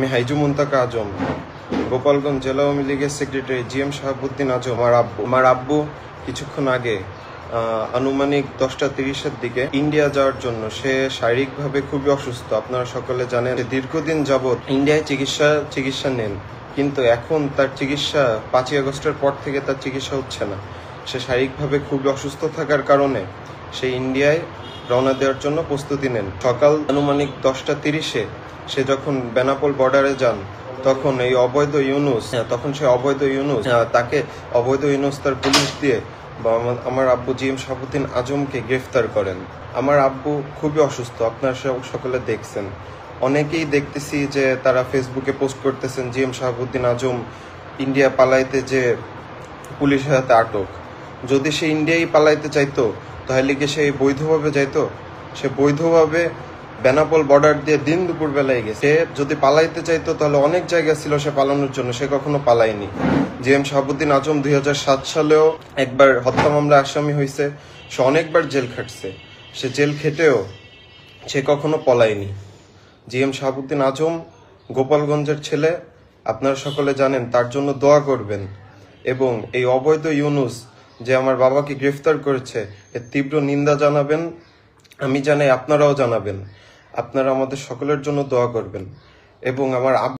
আমি হাইজু মুন্তাকা আজম, গোপালগঞ্জ জেলা আওয়ামী লীগের সেক্রেটারি জিএম শাহাবুদ্দিন আজম। আমার আব্বু কিছুক্ষণ আগে আনুমানিক 10:30-এর দিকে ইন্ডিয়া যাওয়ার জন্য, সে শারীরিকভাবে খুবই অসুস্থ। আপনারা সকলে জানেন দীর্ঘদিন যাবৎ ইন্ডিয়ায় চিকিৎসা নেন, কিন্তু এখন তার চিকিৎসা 5ই আগস্টের পর থেকে তার চিকিৎসা হচ্ছে না। সে শারীরিকভাবে খুবই অসুস্থ থাকার কারণে সে ইন্ডিয়ায় রওনা দেওয়ার জন্য প্রস্তুতি নেন। সকাল আনুমানিক 10:30-এ সে যখন বেনাপোল বর্ডারে যান, তখন এই অবৈধ ইউনুস তার পুলিশ দিয়ে আমার আব্বু জিএম শাহাবুদ্দিন আজমকে গ্রেফতার করেন। আমার আব্বু খুবই অসুস্থ, আপনারা সকলে দেখছেন। অনেকেই দেখতেছি যে তারা ফেসবুকে পোস্ট করতেছেন জিএম শাহাবুদ্দিন আজম ইন্ডিয়া পালাইতে যে পুলিশের হাতে আটক। যদি সে ইন্ডিয়ায় পালাইতে চাইতো তাহলে কি সে বৈধভাবে যাইতো? সে বৈধভাবে বেনাপোল বর্ডার দিয়ে দিন দুপুর বেলায় গেছে। সে যদি পালাইতে চাইতো তাহলে অনেক জায়গা ছিল সে পালানোর জন্য, সে কখনো পালায়নি। জিএম শাহাবুদ্দিন আজম 2007 সালেও একবার হত্যা মামলা আসামি হয়েছে, সে অনেকবার জেল খাটছে। সে জেল খেটেও সে কখনো পলায়নি। জিএম শাহাবুদ্দিন আজম গোপালগঞ্জের ছেলে, আপনারা সকলে জানেন। তার জন্য দোয়া করবেন এবং এই অবৈধ ইউনুস যে আমার বাবাকে গ্রেফতার করেছে এর তীব্র নিন্দা জানাবেন। আমি জানাই, আপনারাও জানাবেন। আপনারা আমাদের সকলের জন্য দোয়া করবেন এবং আমার